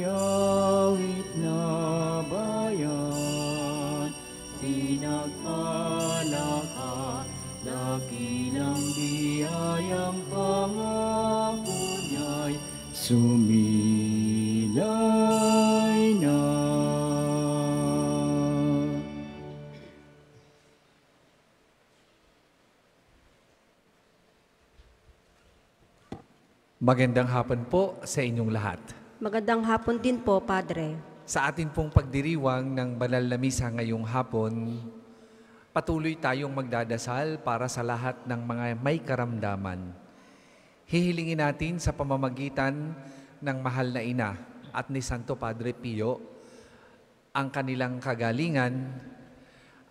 Awit na bayan, pinagpala ka, dakilang biyayang pangako niya'y sumilay na. Magandang hapon po sa inyong lahat. Magandang hapon din po, Padre. Sa atin pong pagdiriwang ng banal na misa ngayong hapon, patuloy tayong magdadasal para sa lahat ng mga may karamdaman. Hihilingin natin sa pamamagitan ng mahal na ina at ni Santo Padre Pio ang kanilang kagalingan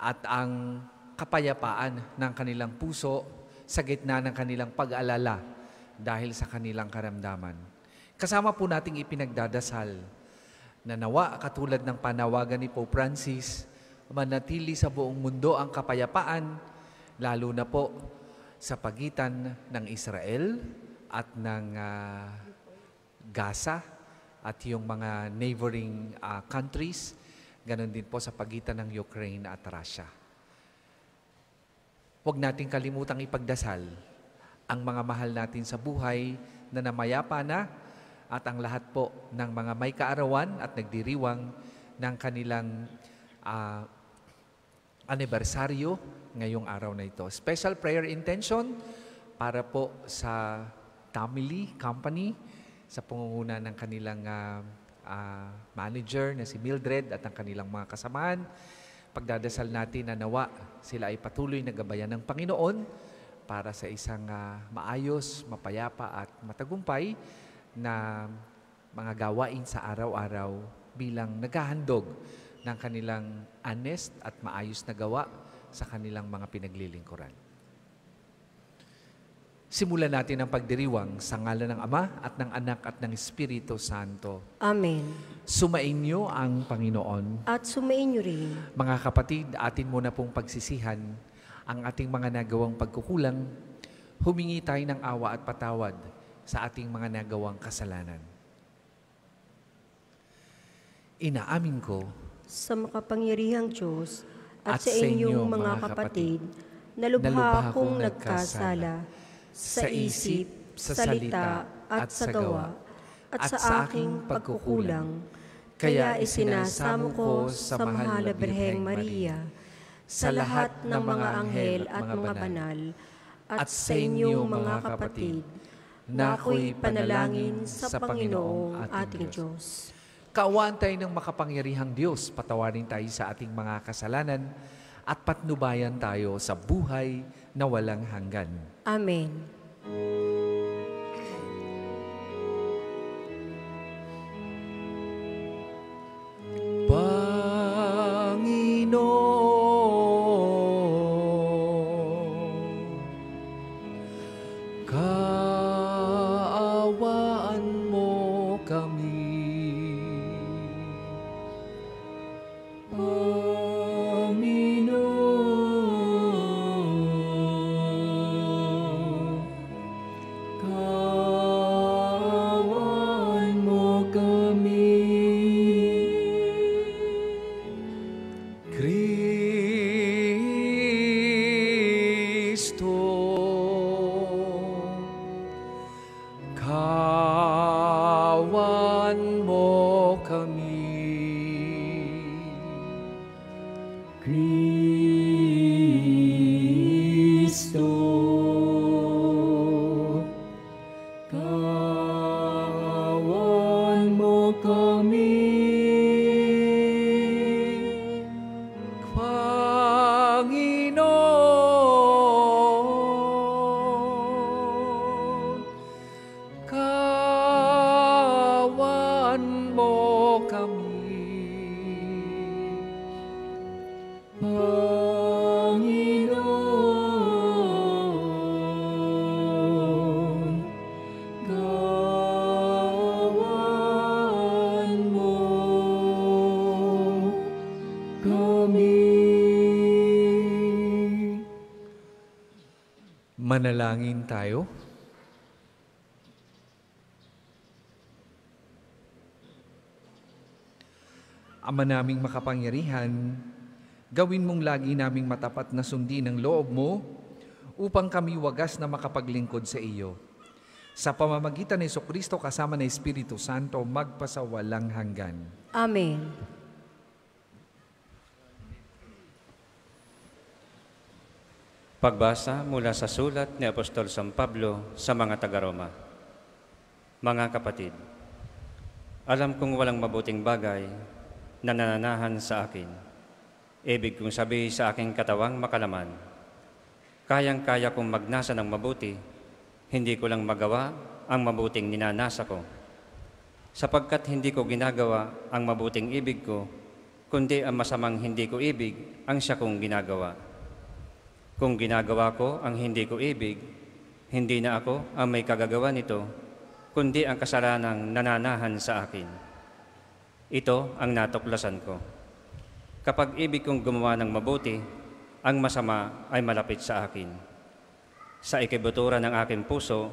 at ang kapayapaan ng kanilang puso sa gitna ng kanilang pag-alala dahil sa kanilang karamdaman. Kasama po nating ipinagdadasal na nawa katulad ng panawagan ni Pope Francis, manatili sa buong mundo ang kapayapaan, lalo na po sa pagitan ng Israel at ng Gaza at yung mga neighboring countries, ganon din po sa pagitan ng Ukraine at Russia. Huwag nating kalimutang ipagdasal ang mga mahal natin sa buhay na namayapa na at ang lahat po ng mga may kaarawan at nagdiriwang ng kanilang anibersaryo ngayong araw na ito. Special prayer intention para po sa family, company, sa pangunguna ng kanilang manager na si Mildred at ang kanilang mga kasamahan. Pagdadasal natin na nawa sila ay patuloy na gabayan ng Panginoon para sa isang maayos, mapayapa at matagumpay na mga gawain sa araw-araw bilang naghahandog ng kanilang honest at maayos na gawa sa kanilang mga pinaglilingkuran. Simulan natin ang pagdiriwang sa ngalan ng Ama at ng Anak at ng Espiritu Santo. Amen. Sumainyo ang Panginoon. At sumainyo rin. Mga kapatid, atin muna pong pagsisihan ang ating mga nagawang pagkukulang. Humingi tayo ng awa at patawad sa ating mga nagawang kasalanan. Inaamin ko sa makapangyarihang Diyos at sa inyong mga kapatid na lubha akong nagkasala sa isip, sa salita at sa gawa at sa aking pagkukulang. Kaya isinasamo ko sa mahal na Birheng Maria, sa lahat ng mga anghel at mga banal, at sa inyong mga kapatid, na ako'y panalangin sa Panginoong ating Diyos. Kaawaan tayo ng makapangyarihang Diyos, patawarin tayo sa ating mga kasalanan at patnubayan tayo sa buhay na walang hanggan. Amen. Manalangin tayo. Ama naming makapangyarihan, gawin mong lagi naming matapat na sundin ang loob mo upang kami wagas na makapaglingkod sa iyo. Sa pamamagitan ni Jesucristo kasama ng Espiritu Santo, magpasawalang hanggan. Amen. Pagbasa mula sa sulat ni Apostol San Pablo sa mga taga-Roma. Mga kapatid, alam kong walang mabuting bagay na nananahan sa akin. Ibig kong sabihin sa aking katawang makalaman. Kayang-kaya kong magnasa ng mabuti, hindi ko lang magawa ang mabuting ninanasa ko. Sapagkat hindi ko ginagawa ang mabuting ibig ko, kundi ang masamang hindi ko ibig ang siya kong ginagawa. Kung ginagawa ko ang hindi ko ibig, hindi na ako ang may kagagawa nito, kundi ang kasalanang nananahan sa akin. Ito ang natuklasan ko. Kapag ibig kong gumawa ng mabuti, ang masama ay malapit sa akin. Sa ikibutura ng aking puso,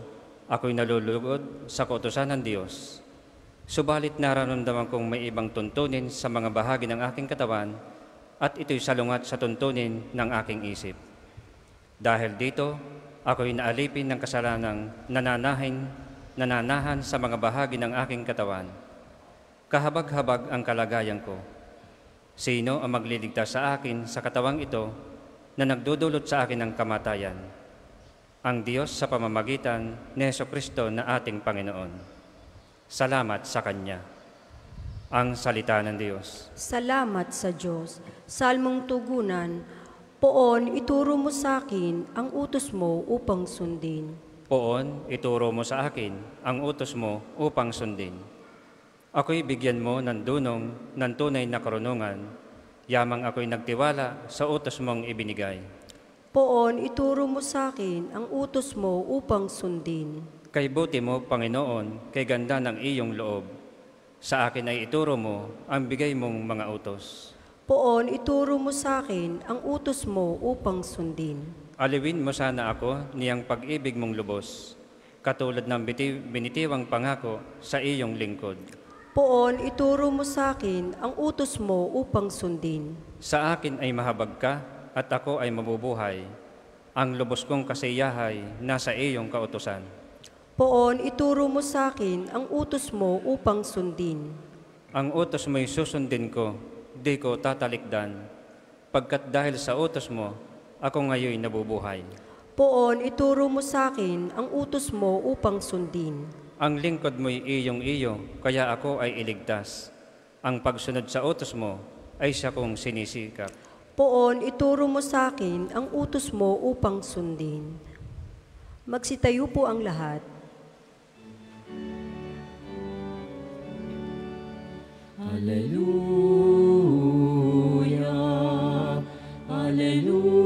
ako'y nalulugod sa kautusan ng Diyos. Subalit nararamdaman kong may ibang tuntunin sa mga bahagi ng aking katawan at ito'y salungat sa tuntunin ng aking isip. Dahil dito, ako'y naalipin ng kasalanang nananahan sa mga bahagi ng aking katawan. Kahabag-habag ang kalagayan ko. Sino ang magliligtas sa akin sa katawang ito na nagdudulot sa akin ng kamatayan? Ang Diyos sa pamamagitan ni Jesucristo na ating Panginoon. Salamat sa Kanya. Ang salita ng Diyos. Salamat sa Diyos. Salmong tugunan, Poon, ituro mo sa akin ang utos mo upang sundin. Poon, ituro mo sa akin ang utos mo upang sundin. Ako'y bigyan mo ng dunong ng tunay na karunungan, yamang ako'y nagtiwala sa utos mong ibinigay. Poon, ituro mo sa akin ang utos mo upang sundin. Kay buti mo, Panginoon, kay ganda ng iyong loob. Sa akin ay ituro mo ang bigay mong mga utos. Poon, ituro mo sa akin ang utos mo upang sundin. Aliwin mo sana ako niyang pag-ibig mong lubos, katulad ng binitiwang pangako sa iyong lingkod. Poon, ituro mo sa akin ang utos mo upang sundin. Sa akin ay mahabag ka at ako ay mabubuhay. Ang lubos kong kasiyahay nasa iyong kautusan. Poon, ituro mo sa akin ang utos mo upang sundin. Ang utos mo'y susundin ko, di ko tatalikdan, pagkat dahil sa utos mo, ako ngayon nabubuhay. Poon, ituro mo sa akin ang utos mo upang sundin. Ang lingkod mo'y iyong-iyo, kaya ako ay iligtas. Ang pagsunod sa utos mo ay siya kong sinisikap. Poon, ituro mo sa akin ang utos mo upang sundin. Magsitayo po ang lahat. Hallelujah, Hallelujah,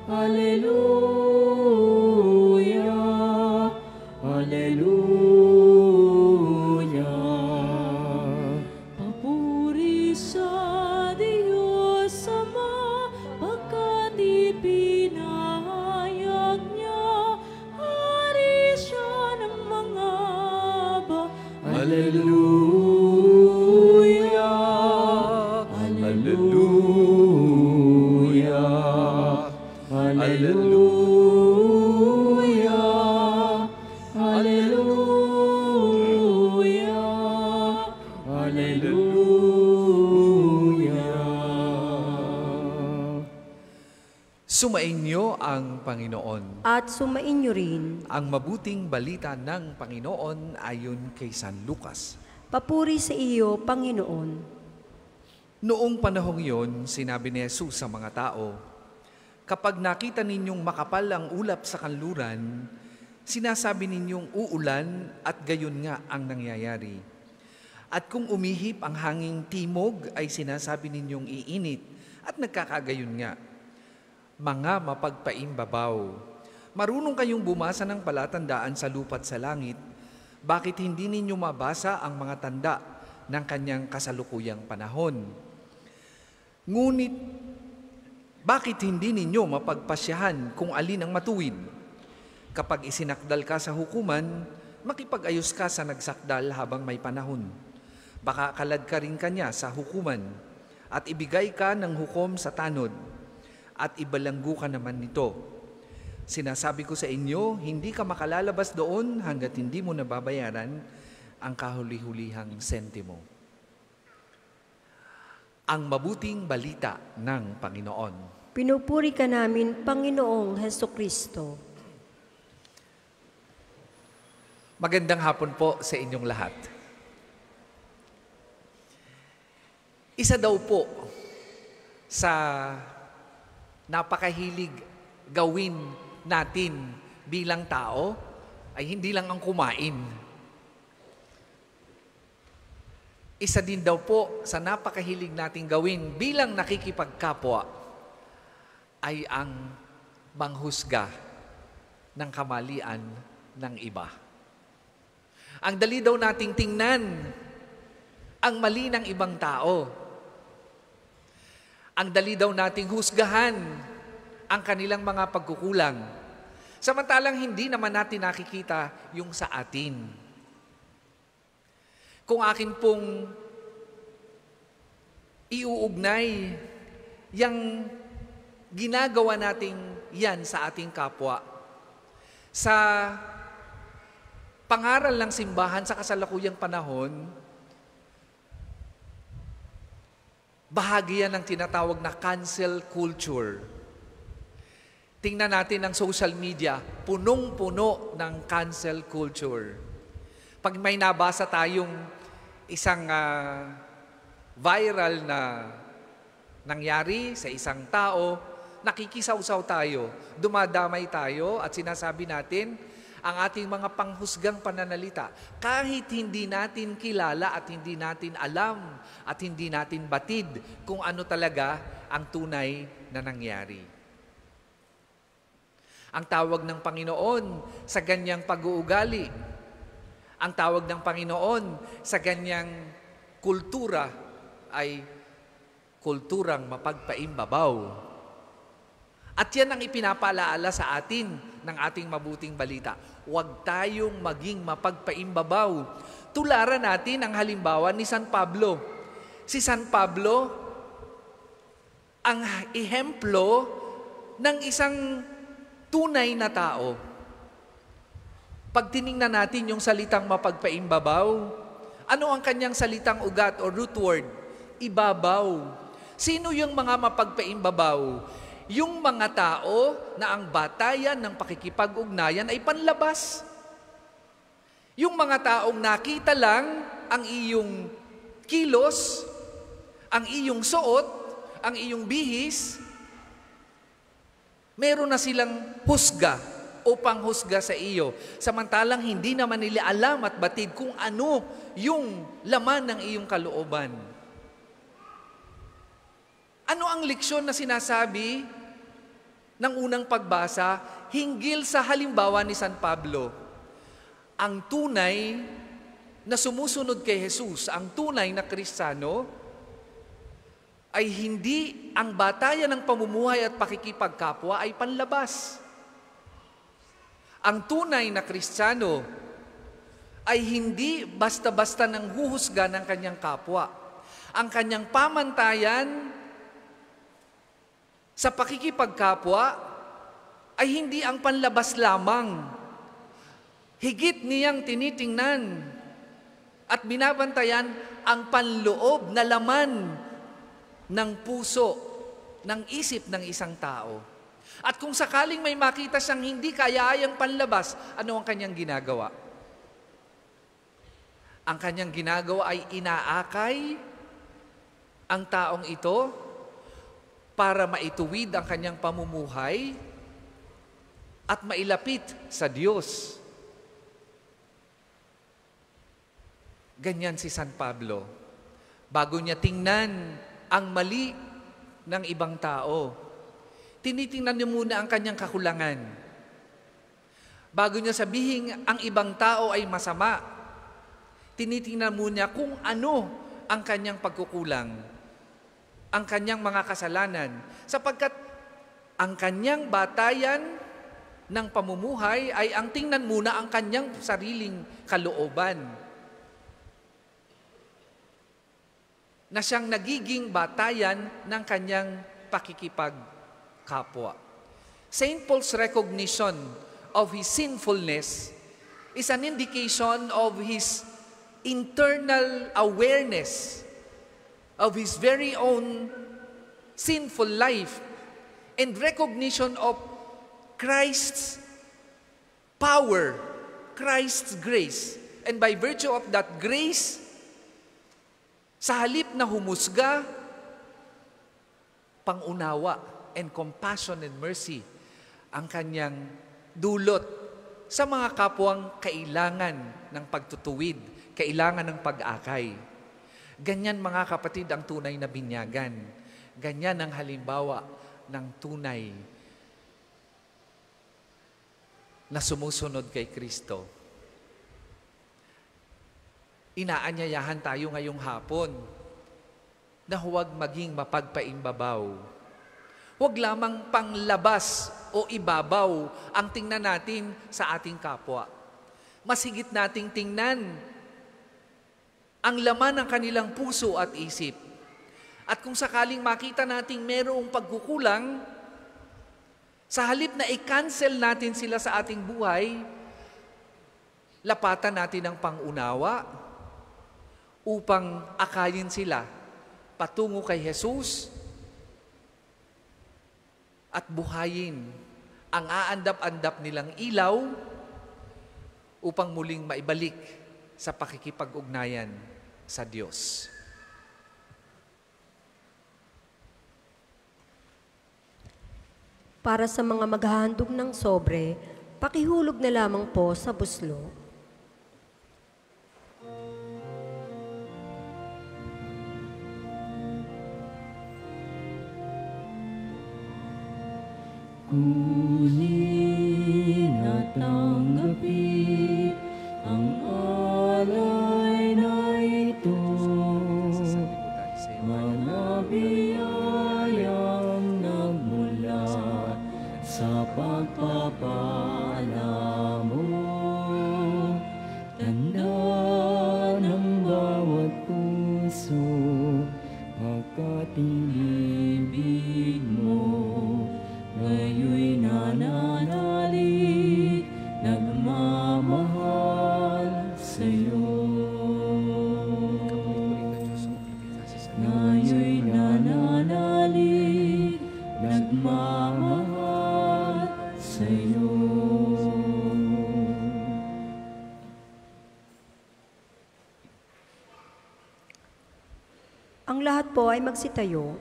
Hallelujah, Hallelujah. Papuri sa Diyos Ama, pagkat ipinahayag niya, hari siya ng mga Hallelujah, Hallelujah, Hallelujah, Hallelujah, Hallelujah. Sumainyo ang Panginoon. At sumainyo rin. Ang mabuting balita ng Panginoon ayon kay San Lucas. Papuri sa iyo, Panginoon. Noong panahong iyon, sinabi ni Jesus sa mga tao, kapag nakita ninyong makapal ang ulap sa kanluran, sinasabi ninyong uulan at gayon nga ang nangyayari. At kung umihip ang hanging timog, ay sinasabi ninyong iinit at nagkakagayon nga. Mga mapagpaimbabaw, marunong kayong bumasa ng palatandaan sa lupa't sa langit, bakit hindi ninyo mabasa ang mga tanda ng kanyang kasalukuyang panahon? Ngunit, bakit hindi ninyo mapagpasyahan kung alin ang matuwid? Kapag isinakdal ka sa hukuman, makipag-ayos ka sa nagsakdal habang may panahon. Baka kalad ka rin kanya sa hukuman at ibigay ka ng hukom sa tanod at ibalanggo ka naman nito. Sinasabi ko sa inyo, hindi ka makalalabas doon hanggat hindi mo nababayaran ang kahuli-hulihang sentimo. Ang mabuting balita ng Panginoon. Pinupuri ka namin, Panginoong Hesukristo. Magandang hapon po sa inyong lahat. Isa daw po sa napakahilig gawin natin bilang tao ay hindi lang ang kumain. Isa din daw po sa napakahilig nating gawin bilang nakikipagkapwa ay ang manghusga ng kamalian ng iba. Ang dali daw nating tingnan ang mali ng ibang tao. Ang dali daw nating husgahan ang kanilang mga pagkukulang. Samantalang hindi naman natin nakikita yung sa atin. Kung akin pong iuugnay yung ginagawa nating yan sa ating kapwa, sa pangaral ng simbahan sa kasalukuyang panahon, bahagi yan ng tinatawag na cancel culture. Tingnan natin ang social media, punong-puno ng cancel culture. Pag may nabasa tayong isang viral na nangyari sa isang tao, nakikisaw-saw tayo, dumadamay tayo at sinasabi natin ang ating mga panghusgang pananalita. Kahit hindi natin kilala at hindi natin alam at hindi natin batid kung ano talaga ang tunay na nangyari. Ang tawag ng Panginoon sa ganyang pag-uugali, ang tawag ng Panginoon sa ganyang kultura ay kulturang mapagpaimbabaw. At yan ang ipinapalaala sa atin ng ating mabuting balita. Huwag tayong maging mapagpaimbabaw. Tularan natin ang halimbawa ni San Pablo. Si San Pablo, ang ehemplo ng isang tunay na tao. Pag tiningnan natin yung salitang mapagpaimbabaw, ano ang kanyang salitang ugat o root word? Ibabaw. Sino yung mga mapagpaimbabaw? Yung mga tao na ang batayan ng pakikipag-ugnayan ay panlabas. Yung mga taong nakita lang ang iyong kilos, ang iyong suot, ang iyong bihis, meron na silang husga o panghusga sa iyo. Samantalang hindi naman nila alam at batid kung ano yung laman ng iyong kalooban. Ano ang leksyon na sinasabi ng unang pagbasa hinggil sa halimbawa ni San Pablo? Ang tunay na sumusunod kay Jesus, ang tunay na Kristiyano, ay hindi ang batayan ng pamumuhay at pakikipagkapwa ay panlabas. Ang tunay na Kristiyano ay hindi basta-basta nang huhusga ng kanyang kapwa. Ang kanyang pamantayan sa pakikipagkapwa ay hindi ang panlabas lamang. Higit niyang tinitingnan at binabantayan ang panloob na laman ng puso, ng isip ng isang tao. At kung sakaling may makita siyang hindi kaya-ayang panlabas, ano ang kanyang ginagawa? Ang kanyang ginagawa ay inaakay ang taong ito para maituwid ang kanyang pamumuhay at mailapit sa Diyos. Ganyan si San Pablo. Bago niya tingnan ang mali ng ibang tao, tinitingnan niya muna ang kanyang kakulangan. Bago niya sabihin ang ibang tao ay masama, tinitingnan muna kung ano ang kanyang pagkukulang, ang kanyang mga kasalanan, sapagkat ang kanyang batayan ng pamumuhay ay ang tingnan muna ang kanyang sariling kalooban. na siyang nagiging batayan ng kanyang pakikipagkapwa. St. Paul's recognition of his sinfulness is an indication of his internal awareness of his very own sinful life and recognition of Christ's power, Christ's grace. And by virtue of that grace, sa halip na humusga, pangunawa and compassion and mercy ang kanyang dulot sa mga kapwang kailangan ng pagtutuwid, kailangan ng pag-akay. Ganyan mga kapatid ang tunay na binyagan. Ganyan ang halimbawa ng tunay na sumusunod kay Kristo. Inaanyayahan tayo ngayong hapon na huwag maging mapagpaimbabaw. Huwag lamang panglabas o ibabaw ang tingnan natin sa ating kapwa. Mas higit nating tingnan ang laman ng kanilang puso at isip. At kung sakaling makita nating mayroong pagkukulang, sa halip na i-cancel natin sila sa ating buhay, lapatan natin ang pangunawa upang akayin sila patungo kay Jesus at buhayin ang aandap-andap nilang ilaw upang muling maibalik sa pakikipag-ugnayan sa Diyos. Para sa mga maghahandog ng sobre, pakihulog na lamang po sa buslo. Kunin at tanggapin ang alay na ito, manabiyayang nagmula sa pagpapala mo. Tanda ng bawat puso, pagkatilibig mo. Ngayon'y nananalig, nagmamahal sa'yo. Ngayon'y nananalig, nagmamahal sa'yo. Ang lahat po ay magsitayo.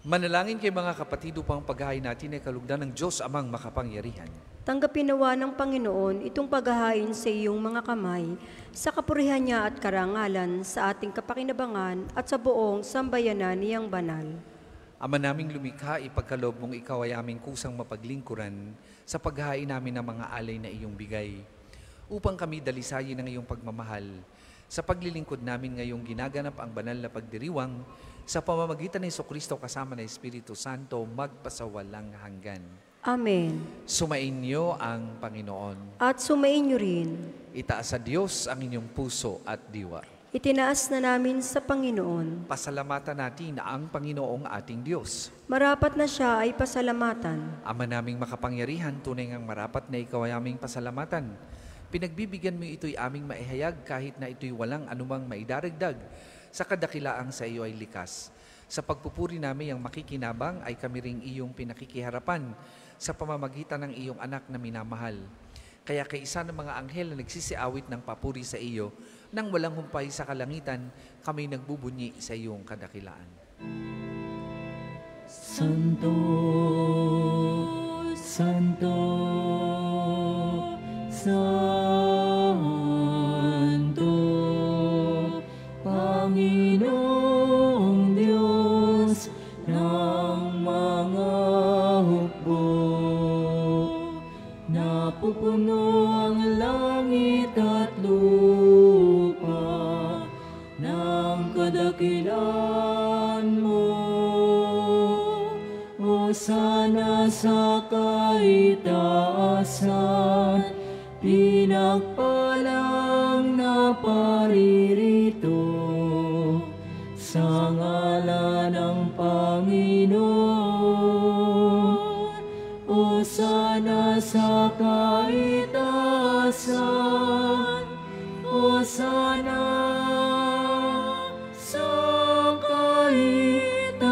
Manalangin kay mga kapatid upang paghahain natin ay kalugdan ng Diyos Amang makapangyarihan. Tanggapin nawa ng Panginoon itong paghahain sa iyong mga kamay, sa kapurihan niya at karangalan, sa ating kapakinabangan at sa buong sambayanan niyang banal. Ama naming lumikha, ipagkaloob mong ikaw ay aming kusang mapaglingkuran sa paghahain namin ng mga alay na iyong bigay, upang kami dalisayin ng iyong pagmamahal. Sa paglilingkod namin ngayong ginaganap ang banal na pagdiriwang, sa pamamagitan ni Jesucristo kasama ng Espiritu Santo, magpasawalang hanggan. Amen. Sumainyo ang Panginoon. At sumainyo rin. Itaas sa Diyos ang inyong puso at diwa. Itinaas na namin sa Panginoon. Pasalamatan natin ang Panginoong ating Diyos. Marapat na siya ay pasalamatan. Ama naming makapangyarihan, tunay ngang marapat na ikaw ay aming pasalamatan. Pinagbibigyan mo ito'y aming maihayag kahit na ito'y walang anumang maidaragdag sa kadakilaang sa iyo ay likas. Sa pagpupuri namin ang makikinabang ay kami ring iyong pinakikiharapan sa pamamagitan ng iyong anak na minamahal. Kaya kay isa ng mga anghel na nagsisiawit ng papuri sa iyo, nang walang humpay sa kalangitan, kami nagbubunyi sa iyong kadakilaan. Santo, Santo, Santo, Panginoong Diyos ng mga hukbo, napupuno ang langit at lupa ng kadakilaan mo. Hosana sa kaitaasan, pinagpalang na kaitaasan, Hosana sa kaitaasan.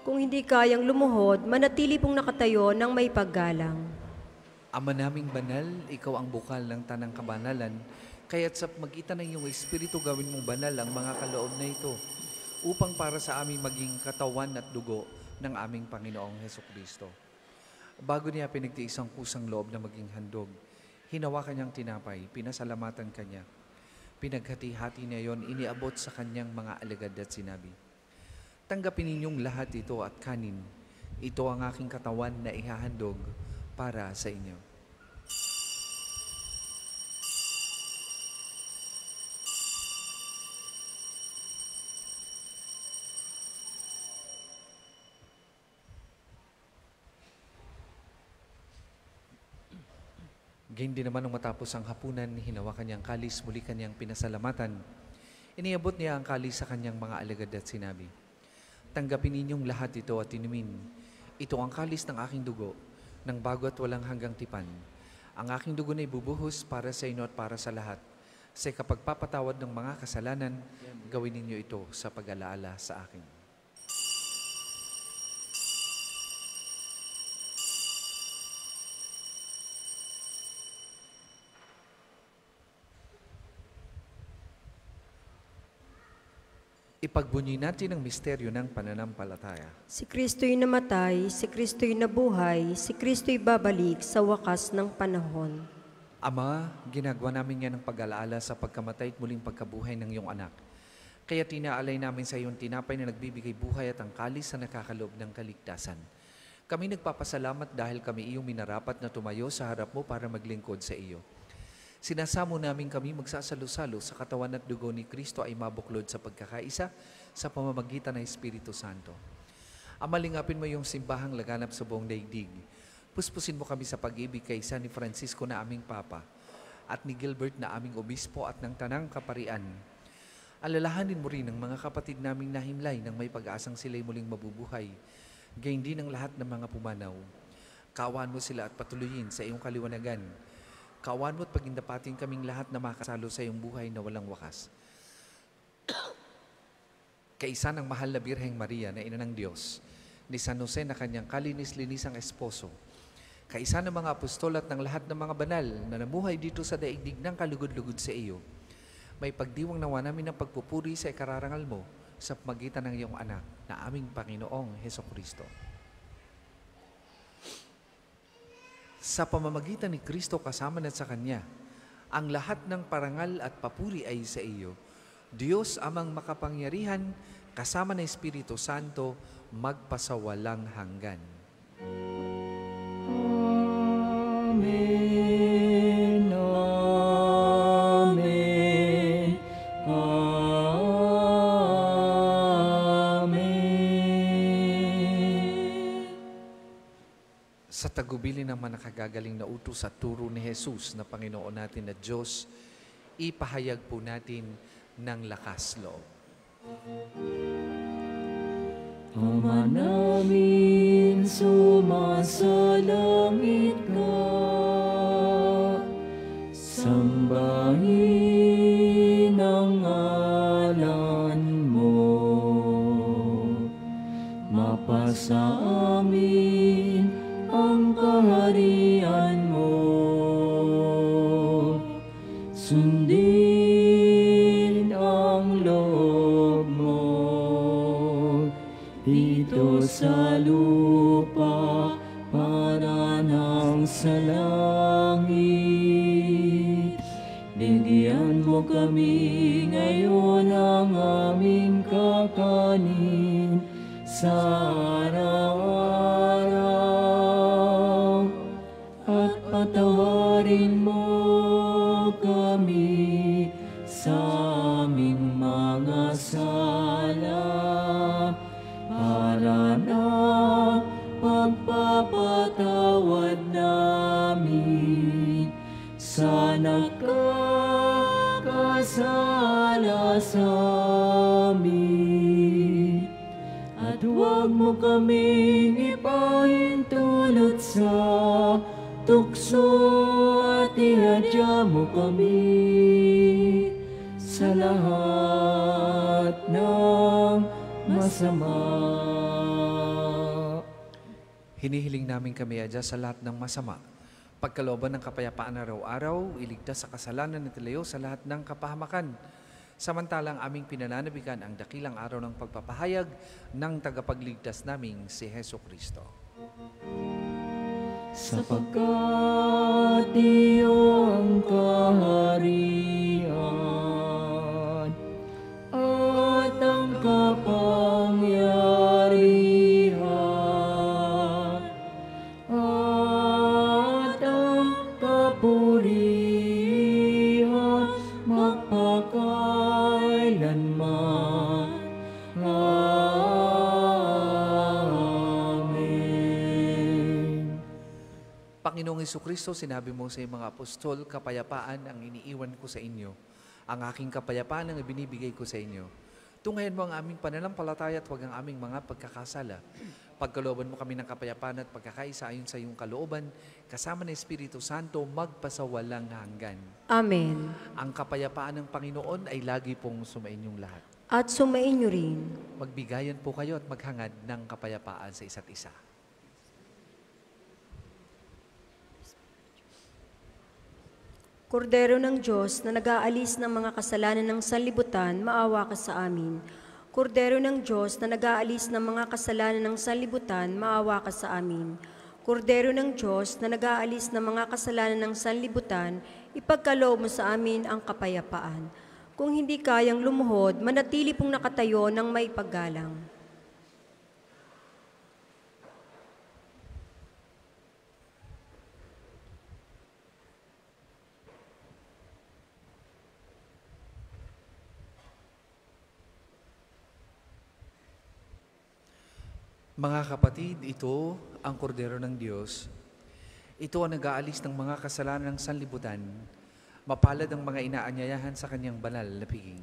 Kung hindi kayang lumuhod, manatili pong nakatayo ng may paggalang. Ama naming banal, ikaw ang bukal ng tanang kabanalan, kaya't sa magitan ng iyong Espiritu gawin mong banal ang mga kaloob na ito, upang para sa aming maging katawan at dugo ng aming Panginoong Hesukristo. Bago niya pinagtiis ang kusang loob na maging handog, hinawa kanyang tinapay, pinasalamatan kanya. Pinaghati-hati niya yon, iniabot sa kanyang mga alagad at sinabi, "Tanggapin ninyong lahat ito at kanin. Ito ang aking katawan na ihahandog para sa inyo." Gayun din naman nung matapos ang hapunan, hinawa kanyang kalis, muli kanyang pinasalamatan. Iniabot niya ang kalis sa kanyang mga alagad at sinabi, "Tanggapin ninyong lahat ito at inumin. Ito ang kalis ng aking dugo, ng bago at walang hanggang tipan. Ang aking dugo na ibubuhos para sa inyo at para sa lahat. Sa kapagpapatawad ng mga kasalanan, gawin ninyo ito sa pag-alaala sa akin." Ipagbunyi natin ang misteryo ng pananampalataya. Si Kristo'y namatay, si Kristo'y nabuhay, si Kristo'y babalik sa wakas ng panahon. Ama, ginagawa namin yan ng pag-alaala sa pagkamatay at muling pagkabuhay ng iyong anak. Kaya tinaalay namin sa iyong tinapay na nagbibigay buhay at ang kalis na nakakaloob ng kaligtasan. Kami nagpapasalamat dahil kami iyong minarapat na tumayo sa harap mo para maglingkod sa iyo. Sinasamo namin kami magsasalo-salo sa katawan at dugo ni Kristo ay mabuklod sa pagkakaisa sa pamamagitan ng Espiritu Santo. Amalingapin mo yung simbahang laganap sa buong daigdig. Puspusin mo kami sa pag-ibig kay San ni Francisco na aming Papa at ni Gilbert na aming Obispo at ng Tanang Kaparian. Alalahanin mo rin ang mga kapatid naming nahimlay nang may pag-asang sila'y muling mabubuhay. Gayon din ang lahat ng mga pumanaw. Kaawaan mo sila at patuloyin sa iyong kaliwanagan. Kaawaan mo at pagindapatin kaming lahat na makasalo sa iyong buhay na walang wakas. Kaisa ng mahal na Birheng Maria na Ina ng Diyos, ni San Jose na kanyang kalinis-linisang esposo, kaisa ng mga apostol at ng lahat ng mga banal na namuhay dito sa daigdig ng kalugod-lugod sa iyo, may pagdiwang nawa namin ng pagpupuri sa ikararangal mo sa pamagitan ng iyong anak na aming Panginoong Hesukristo. Sa pamamagitan ni Kristo kasama na sa Kanya, ang lahat ng parangal at papuri ay sa iyo, Diyos amang makapangyarihan, kasama ng Espiritu Santo, magpasawalang hanggan. Amen. Amen. Amen. Sa tagubili naman nakagagaling na utos at turo ni Jesus na Panginoon natin na Diyos, ipahayag po natin ng lakas loob. Ama namin, sumasalangit ka, sambahin ang ngalan mo, mapasa amin ang kaharian mo, sundin ang loob mo dito sa lupa para nang sa langit. Bigyan mo kami ngayon ang aming kakanin sa araw-araw, at patawarin mo kami sa aming mga sala, para na pagpapatawad namin sa nakakasala sa amin. At At huwag mo kaming ipahintulot sa tukso at ihadya mo kami sa lahat ng masama. Hinihiling namin kami, Adya, sa lahat ng masama. Pagkalooban ng kapayapaan araw-araw, iligtas sa kasalanan at ilayo sa lahat ng kapahamakan. Samantalang aming pinananabikan ang dakilang araw ng pagpapahayag ng tagapagligtas naming si Heso Kristo. Sapagkat iyong kaharian at ang kapangyarihan at ang kapurihan magpakailanman. Amen. Panginoong Hesukristo, sinabi mo sa iyong mga apostol, kapayapaan ang iniiwan ko sa inyo. Ang aking kapayapaan ang ibinibigay ko sa inyo. Tunghayan mo ang aming pananampalataya at huwag ang aming mga pagkakasala. Pagkalooban mo kami ng kapayapaan at pagkakaisa ayon sa iyong kalooban, kasama ng Espiritu Santo, magpasawalang hanggan. Amen. Ang kapayapaan ng Panginoon ay lagi pong sumainyong lahat. At sumainyo rin. Magbigayan po kayo at maghangad ng kapayapaan sa isa't isa. Kordero ng Diyos na nag-aalis ng mga kasalanan ng sanlibutan, maawa ka sa amin. Kordero ng Diyos na nag-aalis ng mga kasalanan ng sanlibutan, maawa ka sa amin. Kordero ng Diyos na nag-aalis ng mga kasalanan ng sanlibutan, ipagkaloob mo sa amin ang kapayapaan. Kung hindi kayang lumuhod, manatili pong nakatayo ng may paggalang. Mga kapatid, ito ang kordero ng Diyos. Ito ang nag-aalis ng mga kasalanan ng sanlibutan. Mapalad ang mga inaanyayahan sa kanyang banal na piging.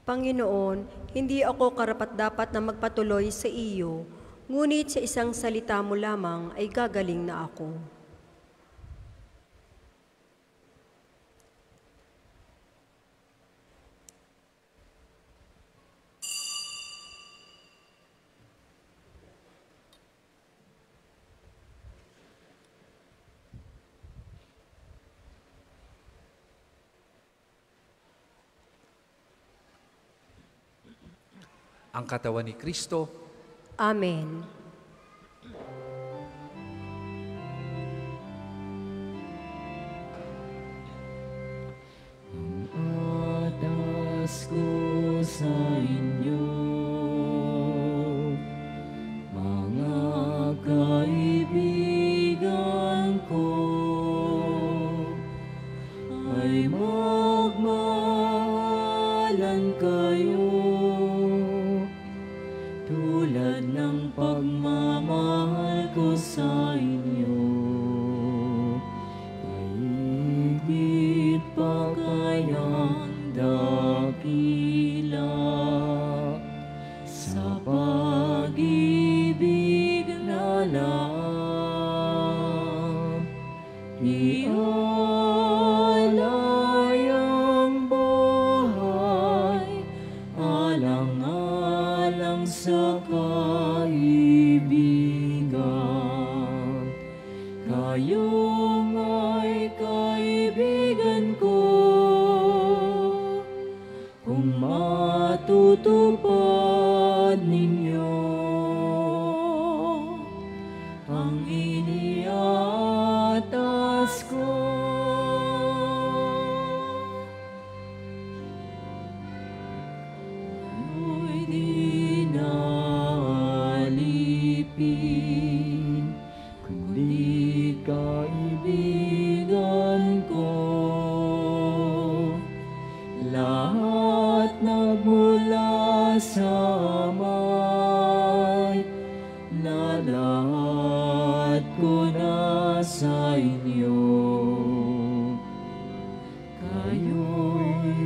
Panginoon, hindi ako karapat-dapat na magpatuloy sa iyo, ngunit sa isang salita mo lamang ay gagaling na ako. Ang katawan ni Kristo. Amen. Atas ko sa inyo, mga kaibigan ko, ay magmahalan kayo tulad ng pagmamahal ko sa inyo. Higit pa kayang dakila sa pag-ibig na lang. Ialay ang buhay alang-alang sa kaibigan. Kayo ay kaibigan ko, kung matutupad ninyo ang iniatas ko. Ako'y di naalipin, kundi kaibigan ko. Lahat nagmula sa amay, na lahat ko na sa inyo. Kayo'y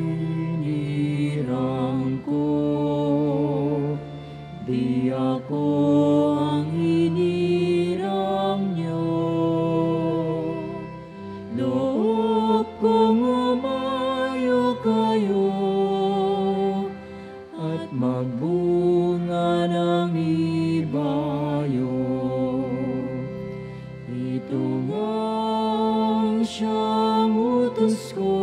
nirang ko, di ako siyang utos ko,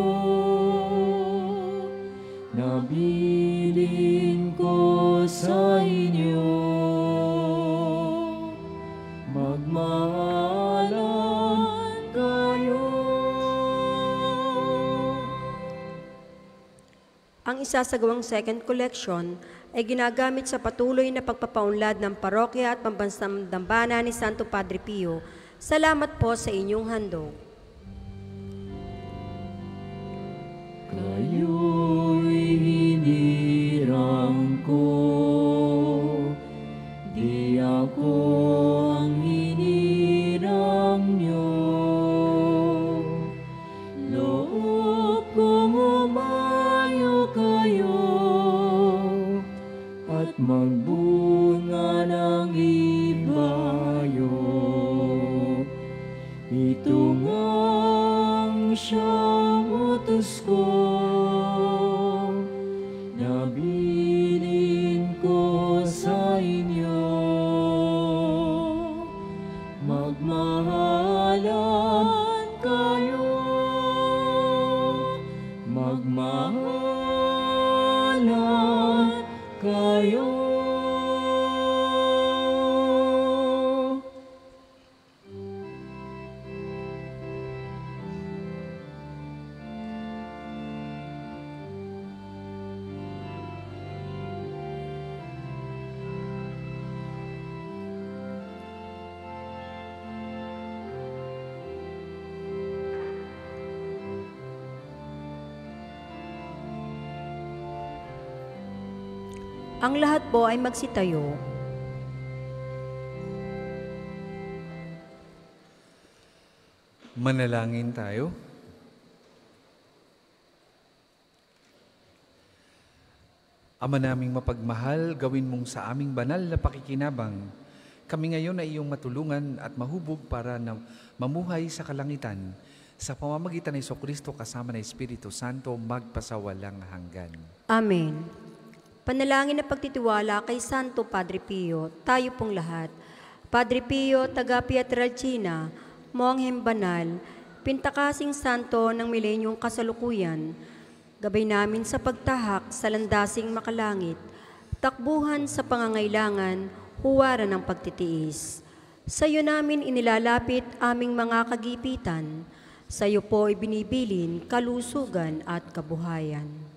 nabilin ko sa inyo. Magmahalan kayo. Ang isasagawang second collection ay ginagamit sa patuloy na pagpapaunlad ng parokya at pambansang dambana ni Santo Padre Pio. Salamat po sa inyong handog. Kayo'y hinirang ko, di ako ang hinirang niyo. Loob kong umayo kayo at magbunga ng ibayo. Ito ngang siyang utos ko, nabilin ko sa inyo. Magmahalan kayo, magmahalan kayo. Ang lahat po ay magsitayo. Manalangin tayo. Ama naming mapagmahal, gawin mong sa aming banal na pakikinabang. Kami ngayon ay iyong matulungan at mahubog para na mamuhay sa kalangitan. Sa pamamagitan ng Jesucristo kasama ng Espiritu Santo, magpasawalang hanggan. Amen. Panalangin na pagtitiwala kay Santo Padre Pio, tayo pong lahat. Padre Pio, taga Pietrelcina, Monghem Banal, pintakasing santo ng milenyong kasalukuyan, gabay namin sa pagtahak sa landasing makalangit, takbuhan sa pangangailangan, huwaran ng pagtitiis. Sa iyo namin inilalapit aming mga kagipitan, sa iyo po ibinibilin kalusugan at kabuhayan.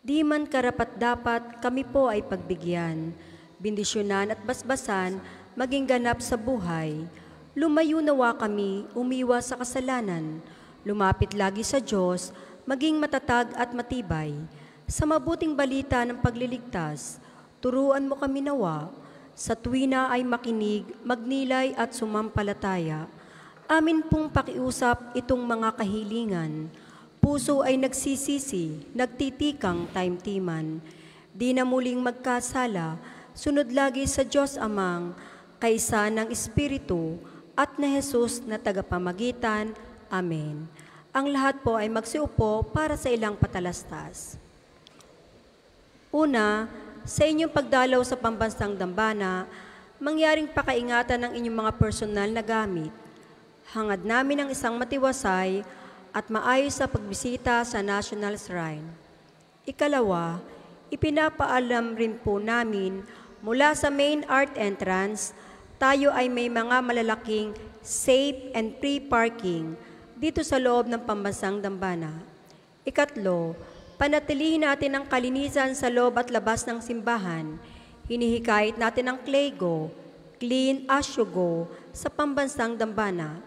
Di man karapat-dapat kami po ay pagbigyan, bendisyonan at basbasan, maging ganap sa buhay. Lumayo nawa kami, umiwas sa kasalanan, lumapit lagi sa Diyos, maging matatag at matibay. Sa mabuting balita ng pagliligtas, turuan mo kami nawa, sa tuwina ay makinig, magnilay at sumampalataya. Amin pong pakiusap itong mga kahilingan. Puso ay nagsisisi, nagtitikang taimtiman. Di na muling magkasala, sunod lagi sa Diyos Amang, kaysa ng Espiritu at na Jesus na tagapamagitan. Amen. Ang lahat po ay magsiupo para sa ilang patalastas. Una, sa inyong pagdalaw sa pambansang dambana, mangyaring pakaingatan ng inyong mga personal na gamit. Hangad namin ang isang matiwasay at maayos sa pagbisita sa National Shrine. Ikalawa, ipinapaalam rin po namin mula sa main art entrance, tayo ay may mga malalaking safe and free parking dito sa loob ng pambansang dambana. Ikatlo, panatilihin natin ang kalinisan sa loob at labas ng simbahan. Hinihikayat natin ang Clego, clean as you go, sa pambansang dambana.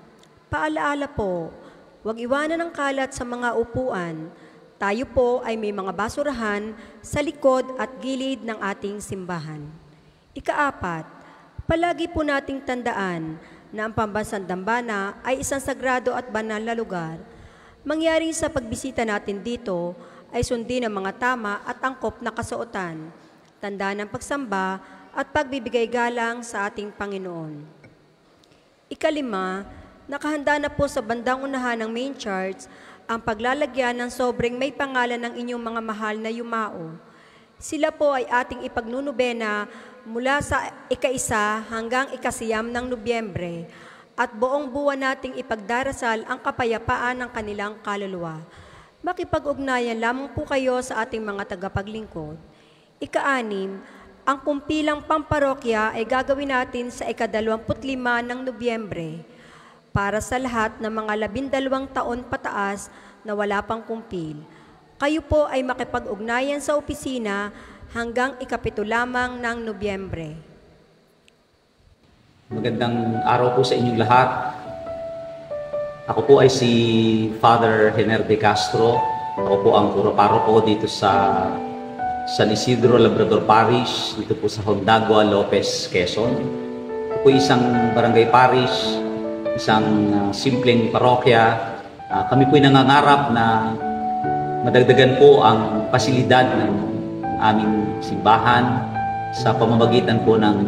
Paalaala po, huwag iwanan ng kalat sa mga upuan. Tayo po ay may mga basurahan sa likod at gilid ng ating simbahan. Ikaapat, palagi po nating tandaan na ang pambansang dambana ay isang sagrado at banal na lugar. Mangyaring sa pagbisita natin dito ay sundin ang mga tama at angkop na kasuotan, tanda ng pagsamba at pagbibigay galang sa ating Panginoon. Ikalima, nakahanda na po sa bandang unahan ng main church ang paglalagyan ng sobrang may pangalan ng inyong mga mahal na yumao. Sila po ay ating ipagnunubena mula sa ika-1 hanggang ika-9 ng Nobyembre at buong buwan nating ipagdarasal ang kapayapaan ng kanilang kaluluwa. Makipag-ugnayan lamang po kayo sa ating mga tagapaglingkod. Ika-6, ang kumpilang pamparokya ay gagawin natin sa ika-25 ng Nobyembre para sa lahat ng mga 12 taon pataas na wala pang kumpil. Kayo po ay makipag-ugnayan sa opisina hanggang ika-7 lamang ng Nobyembre. Magandang araw po sa inyong lahat. Ako po ay si Father Hener de Castro. Ako po ang puro-paroko dito sa San Isidro Labrador Parish, dito po sa Hondagua, Lopez, Quezon. Ito po isang barangay parish, isang simpleng parokya. Kami po ay nangangarap na madagdagan po ang pasilidad ng aming simbahan sa pamamagitan po ng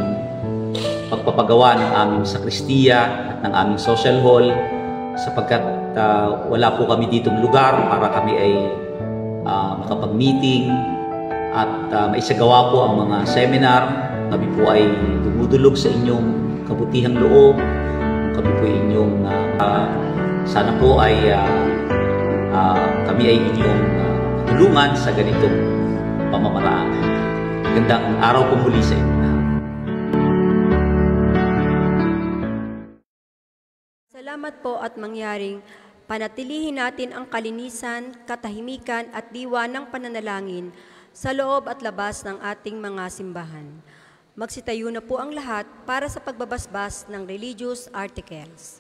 pagpapagawa ng aming sakristiya at ng aming social hall sapagkat wala po kami ditong lugar para kami ay makapag-meeting at maisagawa po ang mga seminar. Kami po ay dumudulog sa inyong kabutihang loob. Kami po inyong sana po ay kami ay inyong tulungan sa ganitong pamamaraan. Magandang araw po muli sa inyo. Salamat po at mangyaring panatilihin natin ang kalinisan, katahimikan at diwa ng pananalangin sa loob at labas ng ating mga simbahan. Magsitayo na po ang lahat para sa pagbabasbas ng religious articles.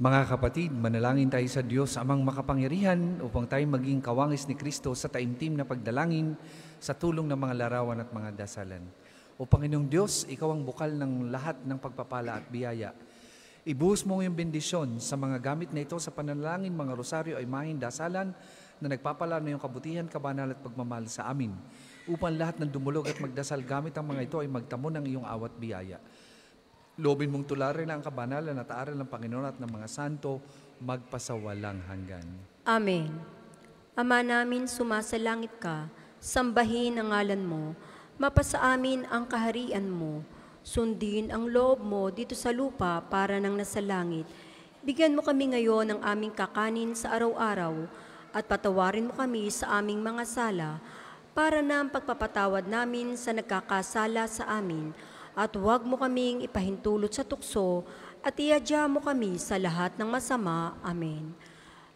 Mga kapatid, manalangin tayo sa Diyos amang makapangyarihan upang tayo maging kawangis ni Kristo sa taimtim na pagdalangin sa tulong ng mga larawan at mga dasalan. O Panginoong Diyos, Ikaw ang bukal ng lahat ng pagpapala at biyaya. Ibuhos mo yung bendisyon sa mga gamit na ito sa panalangin, mga rosaryo ay mahing dasalan na nagpapala na yung kabutihan, kabanal at pagmamahal sa amin. Upang lahat ng dumulog at magdasal gamit ang mga ito ay magtamo ng iyong awat biyaya. Loobin mong tularin ang kabanalan at aral ng Panginoon at ng mga santo magpasawalang hanggan. Amen. Ama namin, sumasalangit ka, sambahin ang ngalan mo, mapasa amin ang kaharian mo, sundin ang loob mo dito sa lupa para nang nasa langit. Bigyan mo kami ngayon ng aming kakanin sa araw-araw at patawarin mo kami sa aming mga sala para na ang pagpapatawad namin sa nagkakasala sa amin. At huwag mo kaming ipahintulot sa tukso at iadya mo kami sa lahat ng masama. Amen.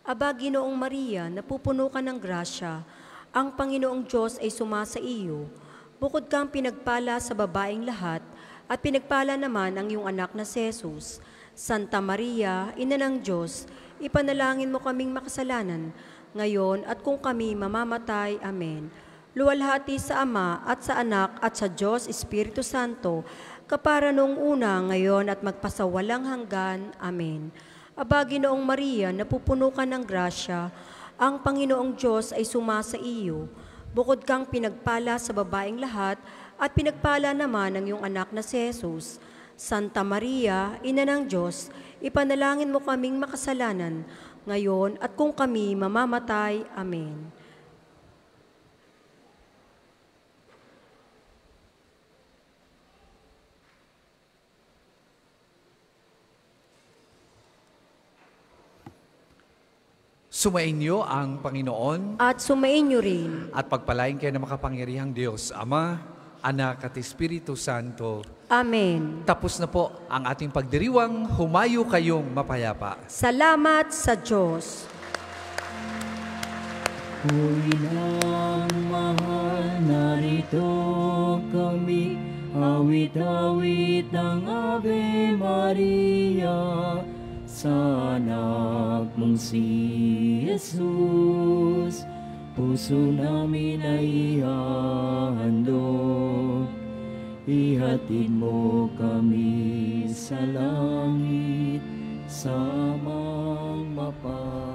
Aba, Ginoong Maria, napupuno ka ng grasya, ang Panginoong Diyos ay sumasa iyo. Bukod kang pinagpala sa babaeng lahat, at pinagpala naman ang iyong anak na si Jesus. Santa Maria, Ina ng Diyos, ipanalangin mo kaming makasalanan, ngayon at kung kami mamamatay. Amen. Luwalhati sa Ama at sa Anak at sa Diyos Espiritu Santo, kapara noong una, ngayon at magpasawalang hanggan. Amen. Aba, Ginoong Maria, napupuno ka ng grasya, ang Panginoong Diyos ay sumasa iyo. Bukod kang pinagpala sa babaeng lahat, at pinagpala naman ang iyong anak na si Jesus. Santa Maria, Ina ng Diyos, ipanalangin mo kaming makasalanan, ngayon at kung kami mamamatay. Amen. Sumainyo ang Panginoon At sumainyo rin. at pagpalain kayo ng makapangyarihang Diyos, Ama, Anak at Espiritu Santo. Amen. Tapos na po ang ating pagdiriwang, humayo kayong mapayapa. Salamat sa Diyos. Ako'y nang mahal, narito kami, awit-awit ng Ave Maria, sa anak mong si Jesus, puso namin ay ihahandog. Ihatid mo kami sa langit, samang mapag